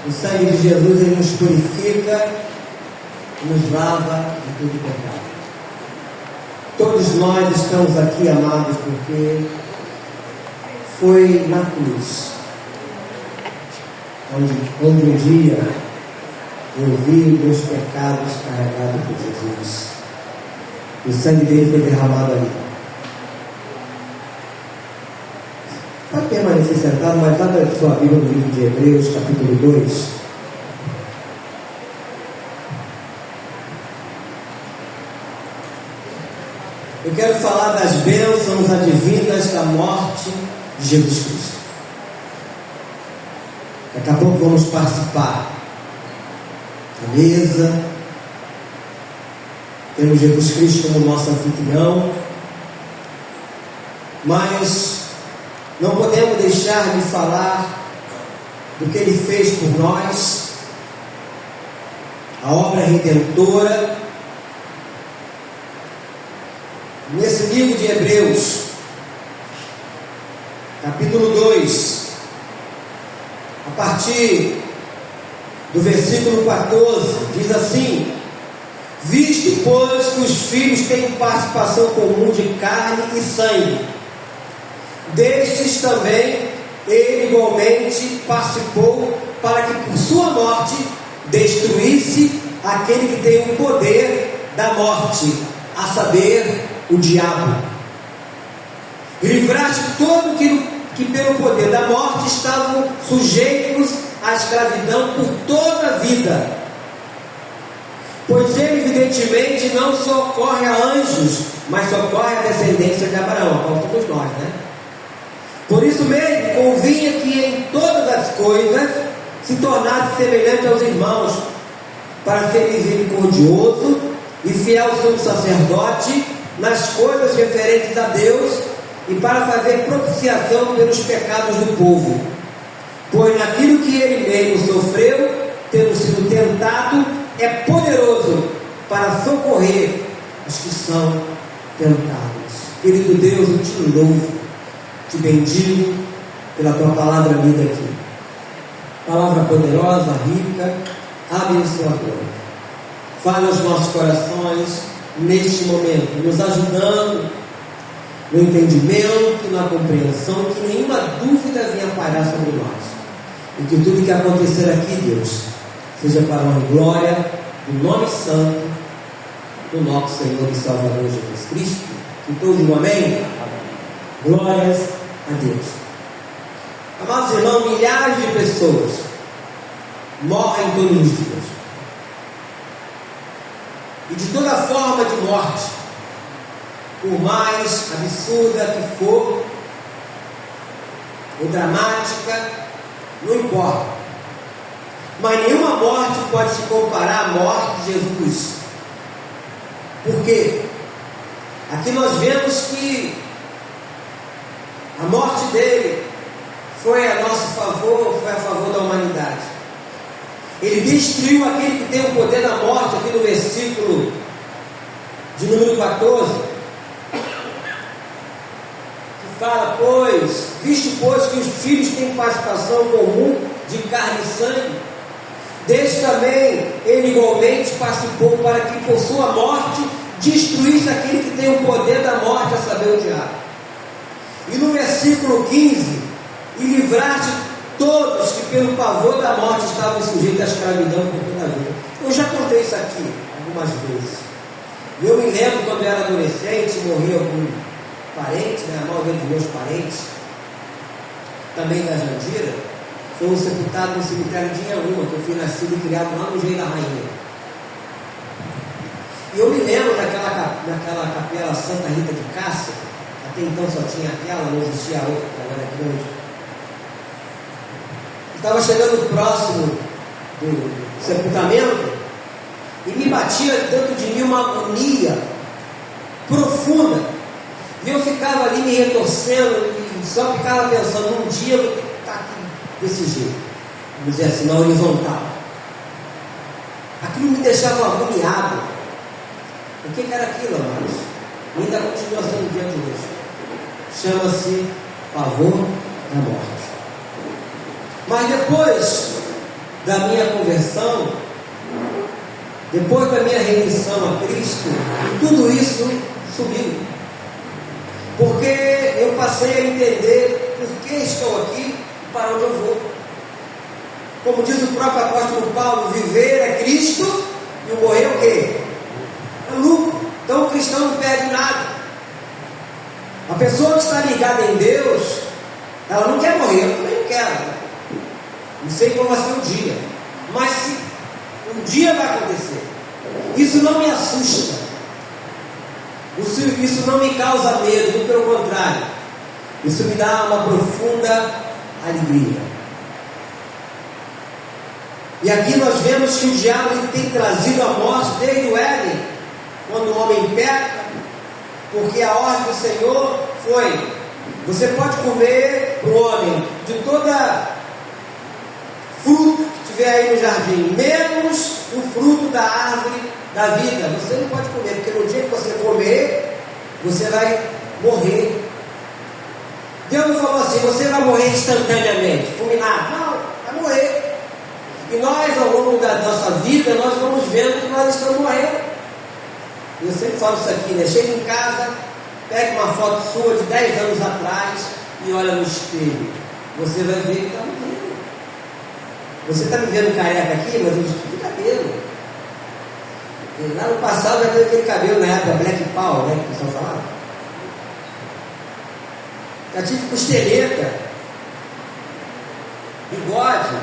O sangue de Jesus, ele nos purifica, nos lava de todo pecado. Todos nós estamos aqui, amados, porque foi na cruz onde um dia eu vi meus pecados carregados por Jesus. O sangue dele foi derramado ali. Pode permanecer sentado, mas abra a sua Bíblia no livro de Hebreus, capítulo 2. Eu quero falar das bênçãos advindas da morte de Jesus Cristo. Daqui a pouco vamos participar da mesa. Temos Jesus Cristo como nosso anfitrião. Mas não podemos deixar de falar do que Ele fez por nós, a obra redentora. Nesse livro de Hebreus, capítulo 2, a partir do versículo 14, diz assim: visto, pois, que os filhos têm participação comum de carne e sangue, destes também ele igualmente participou, para que por sua morte destruísse aquele que tem o poder da morte, a saber, o diabo, e livraste todo que pelo poder da morte estavam sujeitos à escravidão por toda a vida. Pois ele evidentemente não socorre a anjos, mas socorre a descendência de Abraão, qual somos nós, né? Por isso mesmo convinha que em todas as coisas se tornasse semelhante aos irmãos, para ser misericordioso e fiel sumo sacerdote nas coisas referentes a Deus, e para fazer propiciação pelos pecados do povo. Pois naquilo que ele mesmo sofreu, tendo sido tentado, é poderoso para socorrer os que são tentados. Querido Deus, eu te louvo, te bendigo pela tua palavra lida aqui. Palavra poderosa, rica, abençoadora. Fala aos nossos corações neste momento, nos ajudando no entendimento, na compreensão, que nenhuma dúvida venha parar sobre nós, e que tudo que acontecer aqui, Deus, seja para a honra e glória do nome santo do nosso Senhor e Salvador Jesus Cristo. E todos um amém? Glórias a Deus. Amados irmãos, milhares de pessoas morrem todos os dias, e de toda forma de morte, por mais absurda que for, ou dramática, não importa. Mas nenhuma morte pode se comparar à morte de Jesus. Por quê? Aqui nós vemos que a morte dele foi a nosso favor, foi a favor da humanidade. Ele destruiu aquele que tem o poder da morte, aqui no versículo de número 14, que fala, visto pois que os filhos têm participação comum de carne e sangue, deste também ele igualmente participou, para que por sua morte destruísse aquele que tem o poder da morte, a saber, o diabo. E no versículo 15, e livraste todos que pelo pavor da morte estavam sujeitos à escravidão por toda a vida. Eu já contei isso aqui algumas vezes. Eu me lembro quando eu era adolescente, morria algum parente, né? A maioria dos meus parentes, também da Jandira, foram sepultados no cemitério de Inhaúma, que eu fui nascido e criado lá no Jeito da Rainha. E eu me lembro naquela capela Santa Rita de Cássia, até então só tinha aquela, não existia a outra, que agora é grande. Estava chegando próximo do sepultamento e me batia dentro de mim uma agonia profunda, e eu ficava ali me retorcendo e só ficava pensando, um dia eu vou ter que estar aqui desse jeito, vamos dizer assim, na horizontal. Aquilo me deixava agoniado. O que era aquilo, amados? E ainda continua sendo o dia de hoje. Chama-se pavor da morte. Mas depois da minha conversão, depois da minha rendição a Cristo, tudo isso sumiu. Porque eu passei a entender por que estou aqui e para onde eu vou. Como diz o próprio apóstolo Paulo, viver é Cristo e o morrer é o quê? É lucro. Então o cristão não perde nada. A pessoa que está ligada em Deus, ela não quer morrer, eu também não quero. Não sei como vai ser o dia, mas se um dia vai acontecer, isso não me assusta, isso não me causa medo, pelo contrário, isso me dá uma profunda alegria. E aqui nós vemos que o diabo ele tem trazido a morte desde o Éden, quando o homem peca, porque a ordem do Senhor foi: você pode comer para o homem de toda fruto que tiver aí no jardim, menos o fruto da árvore da vida. Você não pode comer, porque no dia que você comer, você vai morrer. Deus não falou assim: você vai morrer instantaneamente, fulminado. Não, vai morrer. E nós, ao longo da nossa vida, nós vamos vendo que nós estamos morrendo. Eu sempre falo isso aqui, né? Chega em casa, pega uma foto sua de 10 anos atrás e olha no espelho. Você vai ver que está morrendo. Você está me vendo careca aqui, mas eu estive de cabelo. E lá no passado já teve aquele cabelo na época, Black Power, né? Que o pessoal falava. Já tive costeleta, bigode,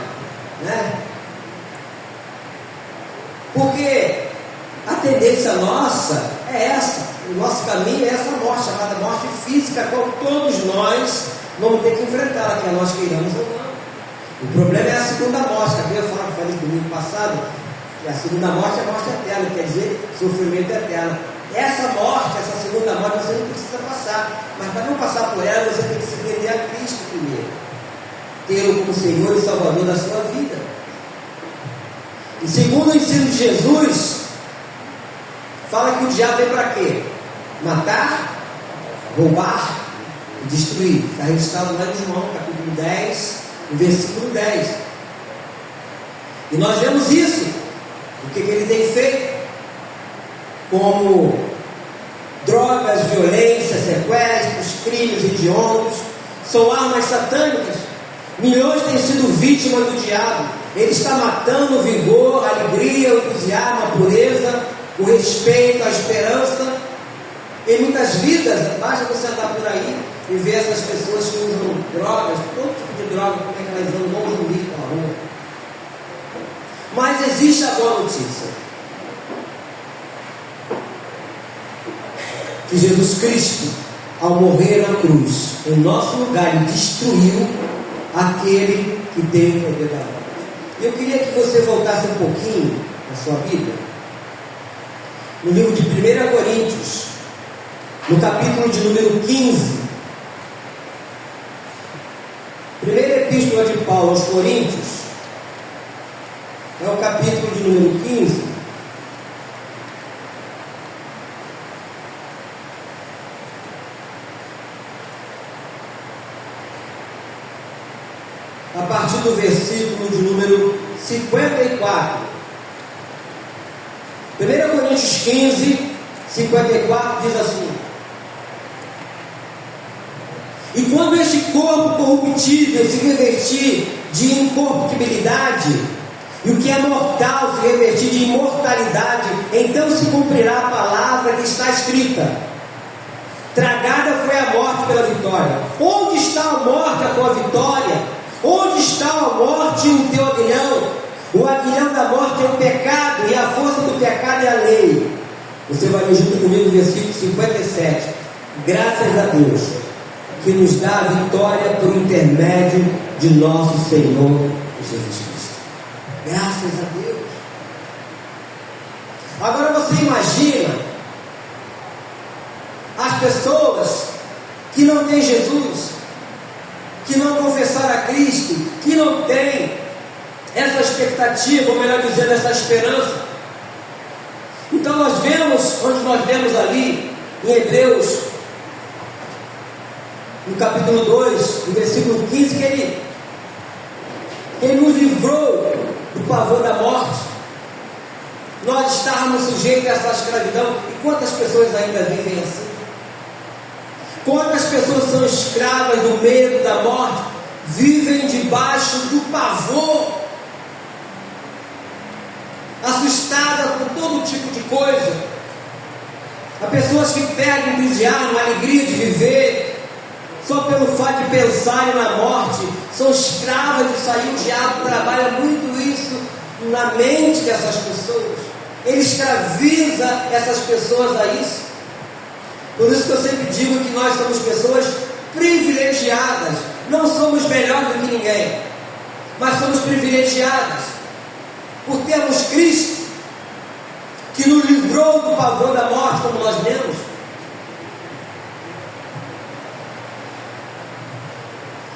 né? Porque a tendência nossa é essa. O nosso caminho é essa morte, chamada morte física, a qual todos nós vamos ter que enfrentar, quer nós queiramos ou não. O problema é a segunda morte. Acabei de falar que falei domingo passado, que a segunda morte é a morte eterna, quer dizer, sofrimento eterno. Essa morte, essa segunda morte, você não precisa passar. Mas para não passar por ela, você tem que se render a Cristo primeiro. Tê-lo como Senhor e Salvador da sua vida. E segundo o ensino de Jesus, fala que o diabo vem para quê? Matar, roubar e destruir. Está registrado lá em João, capítulo 10, no versículo 10. E nós vemos isso. O que ele tem feito? Como drogas, violência, sequestros, crimes hediondos, são armas satânicas. Milhões têm sido vítimas do diabo. Ele está matando o vigor, a alegria, o entusiasmo, a pureza, o respeito, a esperança. Em muitas vidas, basta você andar por aí e ver essas pessoas que usam drogas, todo tipo de droga, como é que elas andam longe do lixo pela rua. Mas existe a boa notícia: que Jesus Cristo, ao morrer na cruz, em nosso lugar, ele destruiu aquele que tem o poder da morte. Eu queria que você voltasse um pouquinho na sua Bíblia, no livro de 1 Coríntios, no capítulo de número 15. Primeira epístola de Paulo aos Coríntios, é o capítulo de número 15. A partir do versículo de número 54. 1 Coríntios 15, 54 diz assim: e quando este corpo corruptível se revestir de incorruptibilidade, e o que é mortal se revestir de imortalidade, então se cumprirá a palavra que está escrita: tragada foi a morte pela vitória. Onde está a morte, a tua vitória? Onde está a morte, o teu aguilhão? O aguilhão da morte é o pecado, e a força do pecado é a lei. Você vai ler junto comigo o versículo 57. Graças a Deus, que nos dá a vitória por intermédio de nosso Senhor Jesus Cristo. Graças a Deus. Agora você imagina as pessoas que não têm Jesus, que não confessaram a Cristo, que não têm essa expectativa, ou melhor dizendo, essa esperança. Então nós vemos, onde nós vemos ali em Hebreus, no capítulo 2, no versículo 15, que ele nos livrou do pavor da morte, nós estávamos sujeitos a essa escravidão. E quantas pessoas ainda vivem assim? Quantas pessoas são escravas do medo da morte, vivem debaixo do pavor, assustadas com todo tipo de coisa. Há pessoas que perdem o entusiasmo, a alegria de viver, só pelo fato de pensarem na morte, são escravas disso aí. O diabo trabalha muito isso na mente dessas pessoas, ele escraviza essas pessoas a isso. Por isso que eu sempre digo que nós somos pessoas privilegiadas, não somos melhores do que ninguém, mas somos privilegiadas por termos Cristo, que nos livrou do pavor da morte, como nós lemos.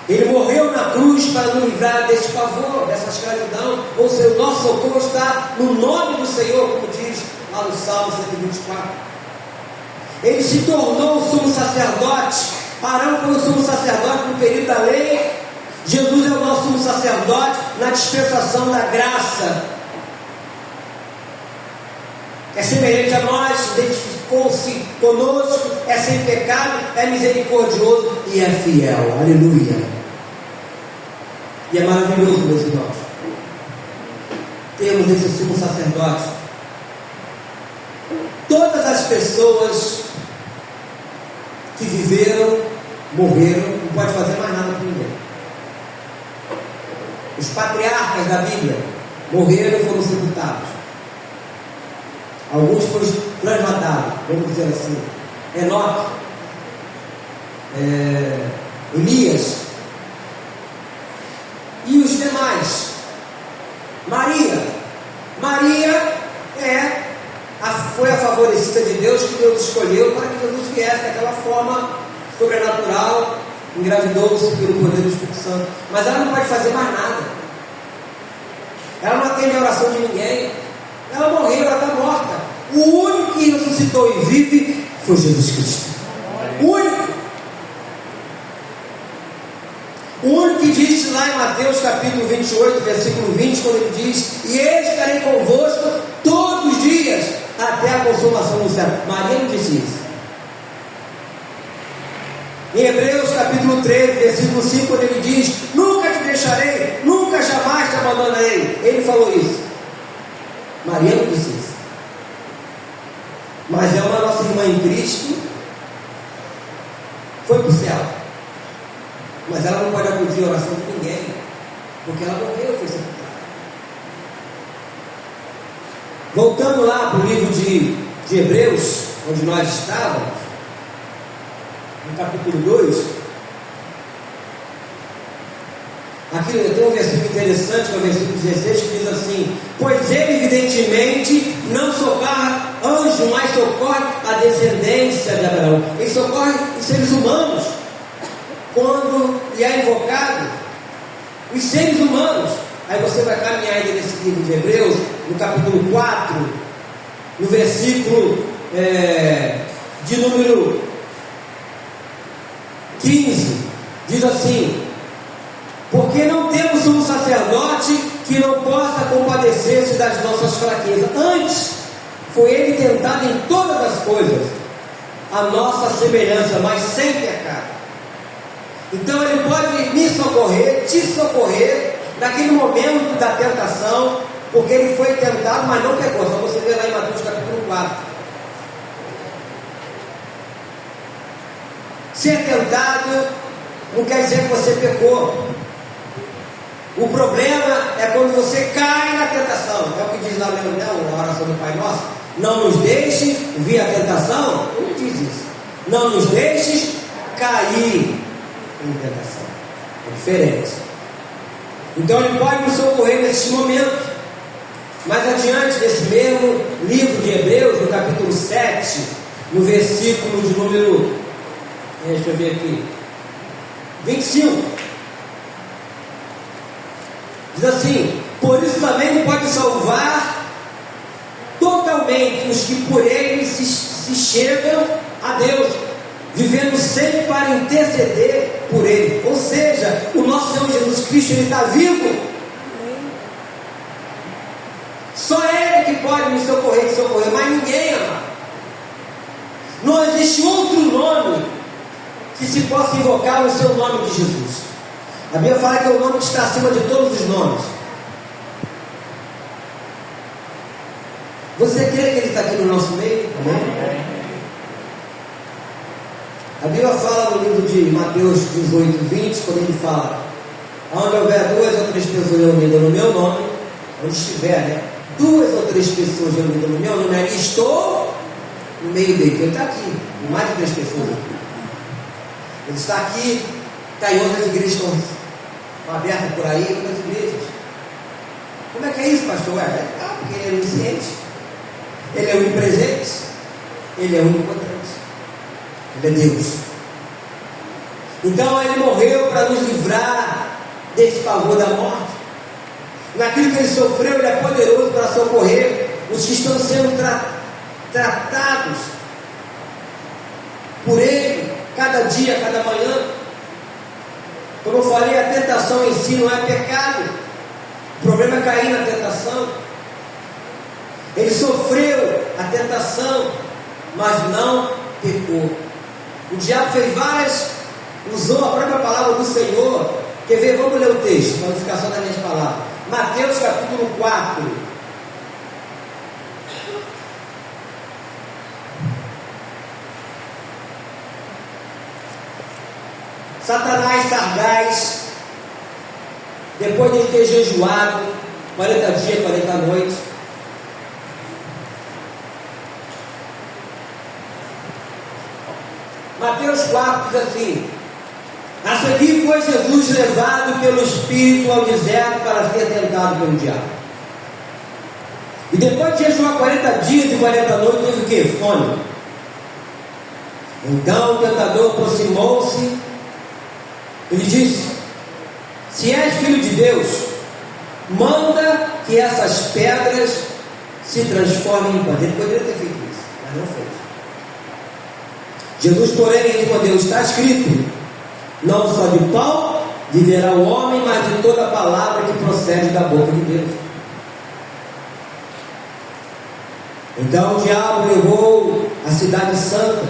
Ele morreu na cruz para nos livrar desse pavor, dessa escravidão. Ou seja, o nosso socorro está no nome do Senhor, como diz lá no Salmo 124. Ele se tornou o sumo sacerdote. Arão foi o sumo sacerdote no período da lei. Jesus é o nosso sumo sacerdote na dispensação da graça. É semelhante a nós, identificou-se conosco, é sem pecado, é misericordioso e é fiel. Aleluia. E é maravilhoso, meus irmãos, temos esse sumo sacerdote. Todas as pessoas que viveram, morreram, não pode fazer mais nada por ninguém. Os patriarcas da Bíblia morreram e foram sepultados. Alguns foram transmatados, vamos dizer assim. Enoque, Elias e os demais. Maria foi a favorecida de Deus, que Deus escolheu para que Jesus viesse daquela forma sobrenatural, engravidou-se pelo poder do Espírito Santo. Mas ela não pode fazer mais nada. Ela não atende a oração de ninguém. Ela morreu, ela está morta. O único que ressuscitou e vive foi Jesus Cristo. O único. O único que disse lá em Mateus capítulo 28, versículo 20, quando ele diz: e eu estarei convosco todos os dias, até a consumação do céu. Maria não disse isso. Em Hebreus capítulo 13, versículo 5, quando ele diz: nunca te deixarei, nunca jamais te abandonarei. Ele falou isso. Maria não disse isso. Mas é uma nossa irmã em Cristo, foi para o céu. Mas ela não pode acudir a oração de ninguém, porque ela morreu, foi sepultada. Voltando lá para o livro de Hebreus, onde nós estávamos, no capítulo 2, aqui tem um versículo interessante, que é o versículo 16, que diz assim: pois ele evidentemente não socorre anjo, mas socorre a descendência de Abraão. Ele socorre os seres humanos. Quando lhe é invocado, os seres humanos. Aí você vai caminhar ainda nesse livro de Hebreus, no capítulo 4, no versículo de número 15, diz assim: porque não temos um sacerdote que não possa compadecer-se das nossas fraquezas. Antes, foi ele tentado em todas as coisas, a nossa semelhança, mas sem pecado. Então ele pode me socorrer, te socorrer, naquele momento da tentação, porque ele foi tentado, mas não pecou. Só você ver lá em Mateus capítulo 4. Ser tentado não quer dizer que você pecou. O problema é quando você cai na tentação. É o que diz lá na oração do Pai Nosso: não nos deixe vir a tentação. Ele diz isso: não nos deixes cair em tentação. É diferente. Então ele pode nos socorrer nesses momentos. Mais adiante, nesse mesmo livro de Hebreus, no capítulo 7, no versículo de número, deixa eu ver aqui, 25, diz assim: por isso também ele pode salvar totalmente os que por ele se chegam a Deus, vivendo sempre para interceder por ele. Ou seja, o nosso Senhor Jesus Cristo, ele está vivo. socorrer, mas ninguém, amado. Não existe outro nome que se possa invocar o seu nome de Jesus. A Bíblia fala que é o nome que está acima de todos os nomes. Você crê que Ele está aqui no nosso meio? Amém? A Bíblia fala no livro de Mateus 18, 20, quando Ele fala: onde houver 2 ou 3 pessoas reunidas no meu nome, onde estiver, né? 2 ou 3 pessoas reunidas no meu nome, ali estou no meio dele. Ele está aqui, com mais de 3 pessoas aqui. Ele está aqui, está em outras igrejas que estão abertas por aí, outras igrejas. Como é que é isso, pastor? Porque ele é onisciente, Ele é onipresente, Ele é onipotente, Ele é Deus. Então Ele morreu para nos livrar desse pavor da morte. Naquilo que Ele sofreu, Ele é poderoso para socorrer os que estão sendo tratados por Ele, cada dia, cada manhã. Como eu falei, a tentação em si não é pecado. O problema é cair na tentação. Ele sofreu a tentação, mas não pecou. O diabo fez várias, usou a própria palavra do Senhor. Quer ver? Vamos ler o texto, para não ficar só nas minhas palavras. Mateus capítulo 4. Satanás sargaz, depois de ele ter jejuado 40 dias, 40 noites, Mateus 4 diz assim: a seguir foi Jesus levado pelo Espírito ao deserto para ser tentado pelo diabo. E depois de jejuar 40 dias e 40 noites, teve o que? Fome. Então o tentador aproximou-se. Ele disse: se és filho de Deus, manda que essas pedras se transformem em pães. Ele poderia ter feito isso, mas não fez. Jesus, porém, respondeu: está escrito, não só de pão viverá o homem, mas de toda palavra que procede da boca de Deus. Então o diabo levou a cidade santa,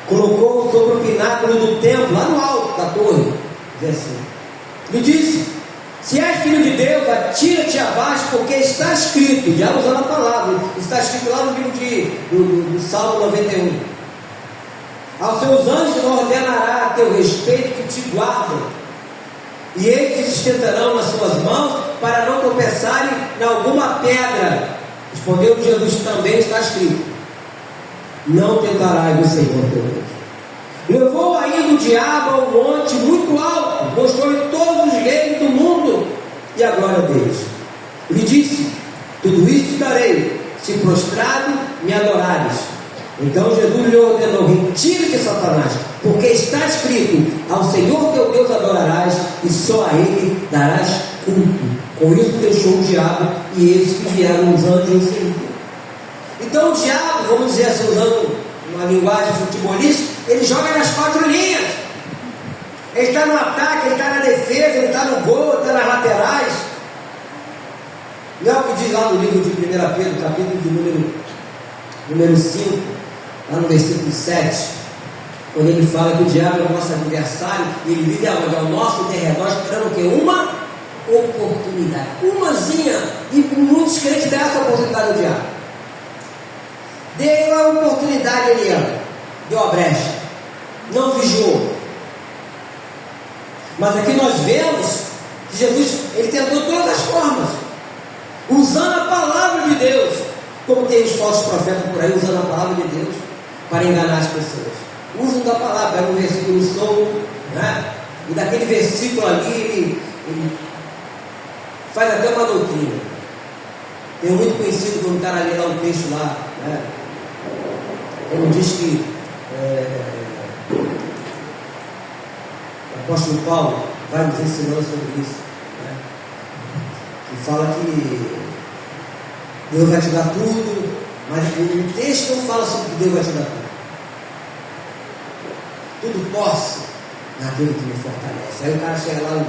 colocou sobre o pináculo do templo, lá no alto da torre, assim, e disse: se és filho de Deus, atira-te abaixo, porque está escrito, já usando a palavra, está escrito lá no livro do Salmo 91: aos seus anjos ordenará a teu respeito que te guardem, e eles te sustentarão nas suas mãos, para não tropeçarem em alguma pedra. Respondeu Jesus: também está escrito, não tentarás o Senhor teu Deus. Levou ainda o diabo a um monte muito alto, mostrou-lhe todos os reinos do mundo e a glória deles. Lhe disse: tudo isso te darei, se prostrado me adorares. Então Jesus lhe ordenou: retira-te, Satanás, porque está escrito, ao Senhor teu Deus adorarás, e só a Ele darás culto. Com isso deixou o diabo, e eles que vieram os anjos em seguida. Então o diabo, vamos dizer assim, usando uma linguagem futebolística, ele joga nas 4 linhas. Ele está no ataque, ele está na defesa, ele está no gol, ele está nas laterais. Não é o que diz lá no livro de 1 Pedro, capítulo de número 5, lá no versículo 7, quando ele fala que o diabo é o nosso adversário, e ele vive aonde? Ao nosso derredor, esperando o quê? Uma oportunidade, umazinha, e muitos crentes dão essa oportunidade ao diabo. Deu a oportunidade, ele deu a brecha, não vigiou. Mas aqui nós vemos que Jesus, ele tentou todas as formas, usando a palavra de Deus, como tem os falsos profetas por aí, usando a palavra de Deus para enganar as pessoas. Usam da palavra, pega um versículo solto, né? E daquele versículo ali ele faz até uma doutrina. Tem muito conhecido quando o cara lê lá um texto lá, né? Ele diz que o apóstolo Paulo vai nos ensinando sobre isso, né? Que fala que Deus vai te dar tudo, mas o texto não fala sobre que Deus vai te dar tudo. Tudo posso naquele que me fortalece. Aí o cara chega lá,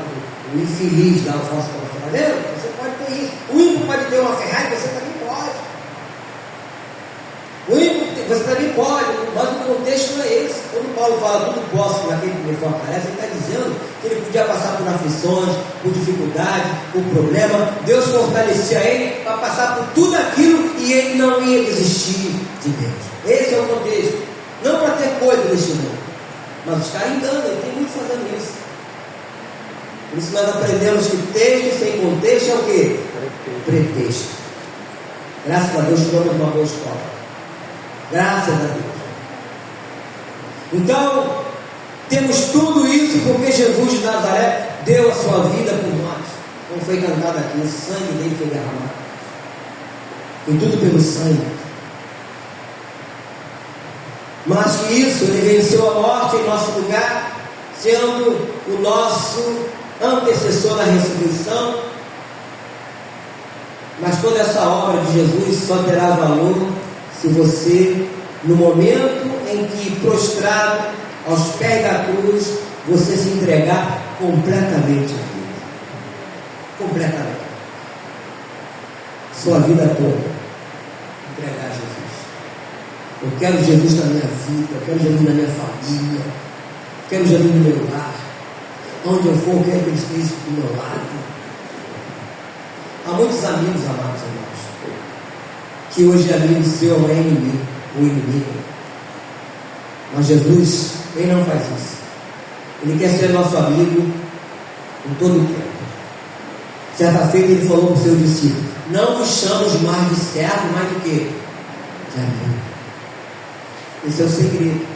o infeliz dá o falso profeta: tá vendo? Você pode ter isso. O ímpio pode ter uma Ferrari, você também pode. fortalece. Ele está dizendo que ele podia passar por aflições, por dificuldade, por problema. Deus fortalecia ele para passar por tudo aquilo e ele não ia desistir de Deus. Esse é o contexto. Não para ter coisa neste mundo, mas os caras enganam, e tem muito fazendo isso. Por isso nós aprendemos que texto sem contexto é o quê? Pretexto. Graças a Deus estamos numa boa escola. Graças a Deus. Então, temos tudo isso porque Jesus de Nazaré deu a sua vida por nós. Como foi cantado aqui, o sangue dele foi derramado. Foi tudo pelo sangue. Mas que isso, ele venceu a morte em nosso lugar, sendo o nosso antecessor na ressurreição. Mas toda essa obra de Jesus só terá valor se você, no momento em que prostrado aos pés da cruz, você se entregar completamente a Ele. Completamente. Sua vida toda. Entregar a Jesus. Eu quero Jesus na minha vida, eu quero Jesus na minha família, eu quero Jesus no meu lar. Onde eu for, eu quero que Ele esteja do meu lado. Há muitos amigos, amados irmãos, que hoje amigo seu é inimigo, o inimigo. Mas Jesus, Ele não faz isso. Ele quer ser nosso amigo em todo o tempo. Certa feita Ele falou para o seu discípulo: não vos chamos mais de servo, mais do que de amigo. Esse é o segredo.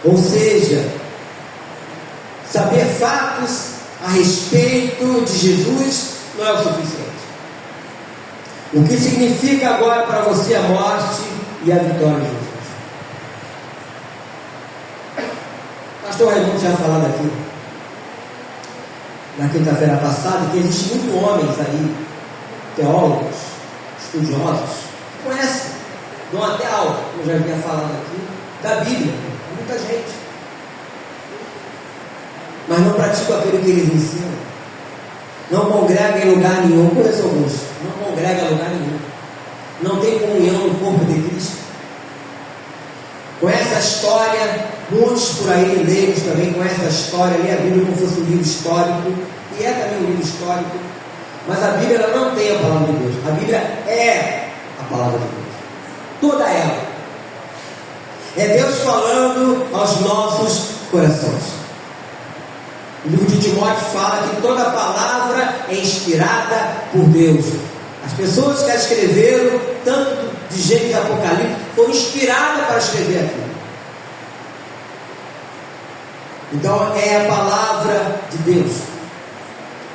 Ou seja, saber fatos a respeito de Jesus não é o suficiente. O que significa agora para você a morte e a vitória de Jesus? Pastor Raimundo tinha falado aqui na quinta-feira passada que existem muitos homens aí, teólogos, estudiosos, que conhecem, dão até aula, como eu já havia falado aqui, da Bíblia, muita gente, mas não praticam aquilo que eles ensinam, não congregam em lugar nenhum. Conheço alguns, não congrega em lugar nenhum, não tem comunhão no corpo de Cristo. Conhece a história, muitos por aí, leigos também conhecem a história, lê a Bíblia como se fosse um livro histórico, e é também um livro histórico, mas a Bíblia ela não tem a palavra de Deus. A Bíblia é a palavra de Deus, toda ela é Deus falando aos nossos corações. O livro de Timóteo fala que toda palavra é inspirada por Deus. As pessoas que a escreveram, tanto de Gênesis e Apocalipse, foram inspiradas para escrever aquilo. Então é a palavra de Deus.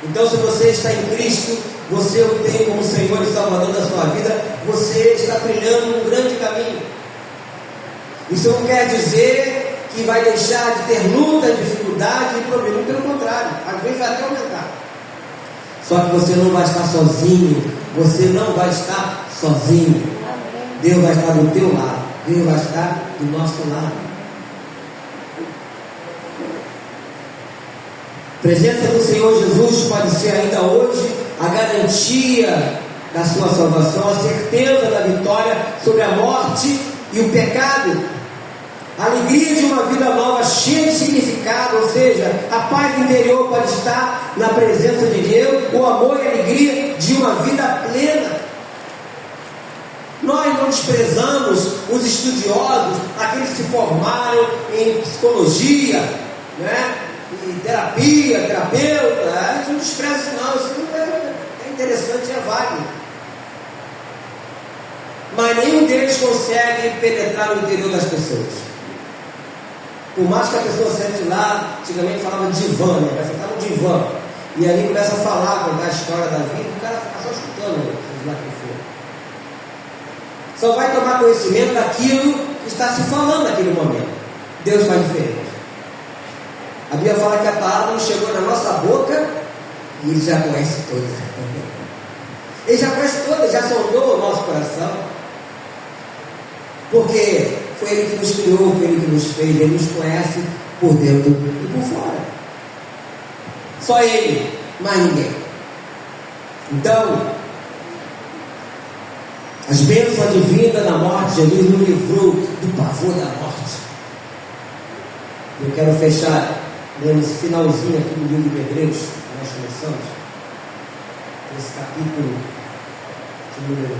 Então, se você está em Cristo, você o tem como Senhor e Salvador da sua vida, você está trilhando um grande caminho. Isso não quer dizer que vai deixar de ter luta, dificuldade e problema. Pelo contrário, às vezes vai até aumentar. Só que você não vai estar sozinho. Você não vai estar sozinho. Deus vai estar do teu lado. Deus vai estar do nosso lado. A presença do Senhor Jesus pode ser ainda hoje a garantia da sua salvação, a certeza da vitória sobre a morte e o pecado. A alegria de uma vida nova cheia de significado, ou seja, a paz interior pode estar na presença de Deus, o amor e a alegria de uma vida plena. Nós não desprezamos os estudiosos, aqueles que se formaram em psicologia, né? E terapia, terapeuta, a gente não despreza isso não, isso é interessante, é válido. Mas nenhum deles consegue penetrar no interior das pessoas. Por mais que a pessoa sente lá, antigamente falava divã, né? Vai sentar no divã, e ali começa a falar, contar a história da vida, o cara fica só escutando, seja lá quem for. Só vai tomar conhecimento daquilo que está se falando naquele momento. Deus faz diferente. A Bíblia fala que a palavra não chegou na nossa boca e Ele já conhece toda. Ele já conhece toda, já sondou o nosso coração. Porque foi Ele que nos criou, foi Ele que nos fez, Ele nos conhece por dentro e por fora. Só Ele, mais ninguém. Então, as bênçãos advindas da morte de Jesus nos livrou do pavor da morte. Eu quero fechar lendo esse finalzinho aqui do livro de Hebreus, que nós começamos, esse capítulo de número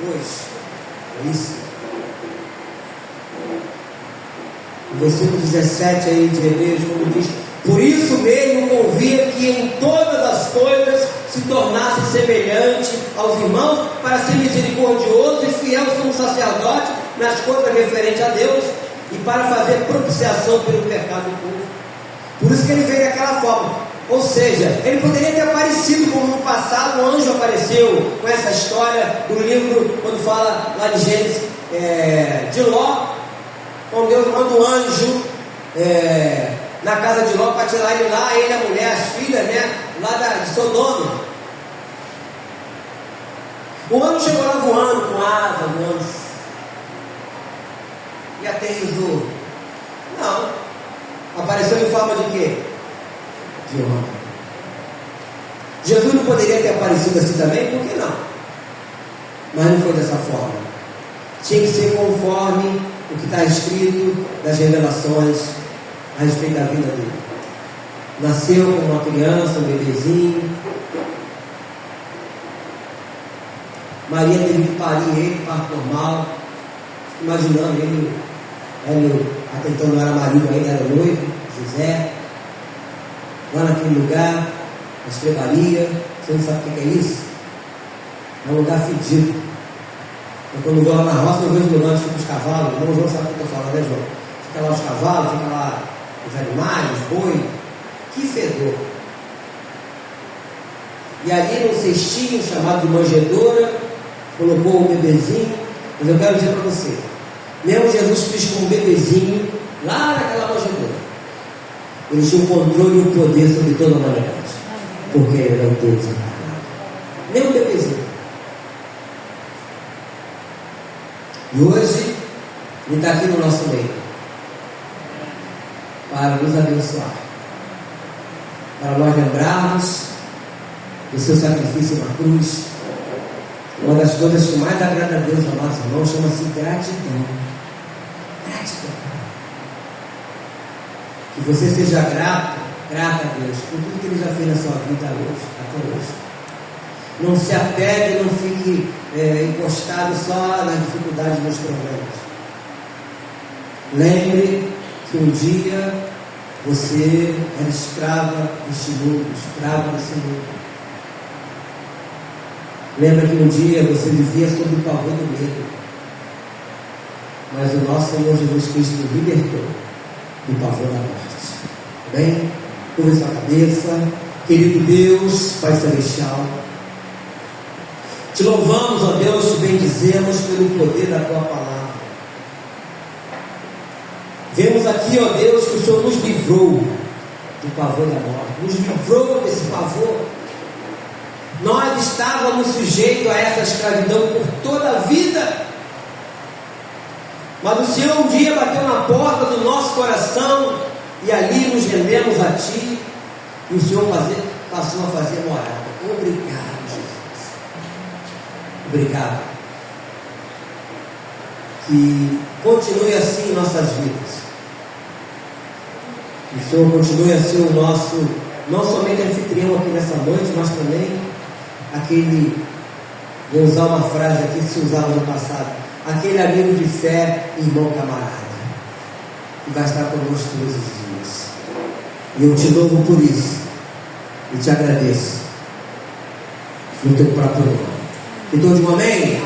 2, é isso? O versículo 17 aí de Hebreus, quando diz: por isso mesmo convinha que em todas as coisas se tornasse semelhante aos irmãos, para ser misericordioso e fiel como sacerdote nas coisas referentes a Deus, e para fazer propiciação pelo pecado do povo. Por isso que ele veio daquela forma. Ou seja, ele poderia ter aparecido como no passado o anjo apareceu, com essa história do livro, quando fala lá de Gênesis, de Ló, quando Deus manda um anjo na casa de Ló para tirar ele lá, ele, a mulher, as filhas, né, lá de Sodoma. O anjo chegou lá voando com asa, o anjo, e aterrissou. Não, apareceu em forma de quê? De homem. Jesus não poderia ter aparecido assim também? Por que não? Mas não foi dessa forma. Tinha que ser conforme o que está escrito das revelações a respeito da vida dele. Nasceu como uma criança, um bebezinho. Maria teve que parir ele, parto normal. Fico imaginando ele até então não era marido ainda, era noivo, José, lá naquele lugar, na estrebaria. Você não sabe o que é isso? É um lugar fedido. Eu, quando vou lá na roça, eu vejo lugar onde ficam os cavalos. O João sabe o que eu estou falando, né, João? Fica lá os cavalos, fica lá os animais, os boi. Que fedor! E ali num cestinho chamado de manjedoura, colocou o bebezinho. Mas eu quero dizer para você, mesmo Jesus Cristo como bebezinho, lá naquela manjedoura, ele tinha o controle e o poder sobre toda a humanidade, porque ele era o Deus encarnado. Nem um bebezinho. E hoje ele está aqui no nosso meio para nos abençoar, para nós lembrarmos do seu sacrifício na cruz. Uma das coisas que mais agrada a Deus, amados irmãos, chama-se gratidão. Gratidão. Que você seja grata a Deus por tudo que Ele já fez na sua vida hoje, até hoje. Não se apegue, não fique encostado só nas dificuldades, nos problemas. Lembre que um dia você era escrava deste mundo, escravo desse mundo. Lembra que um dia você vivia sob o pavor do medo, mas o nosso Senhor Jesus Cristo nos libertou do pavor da morte. Bem, curva sua cabeça. Querido Deus, Pai Celestial, te louvamos, ó Deus, te bendizemos pelo poder da Tua palavra. Vemos aqui, ó Deus, que o Senhor nos livrou do pavor da morte, nos livrou desse pavor. Nós estávamos sujeitos a essa escravidão por toda a vida, mas o Senhor um dia bateu na porta do nosso coração e ali nos rendemos a Ti, e o Senhor passou a fazer morada. Obrigado, Jesus. Obrigado. Que continue assim em nossas vidas. Que o Senhor continue a ser o nosso, não somente anfitrião aqui nessa noite, mas também aquele, vou usar uma frase aqui que se usava no passado, aquele amigo de fé, irmão camarada, que vai estar conosco todos os dias. E eu te louvo por isso, e te agradeço, no teu próprio nome. E todo mundo, amém?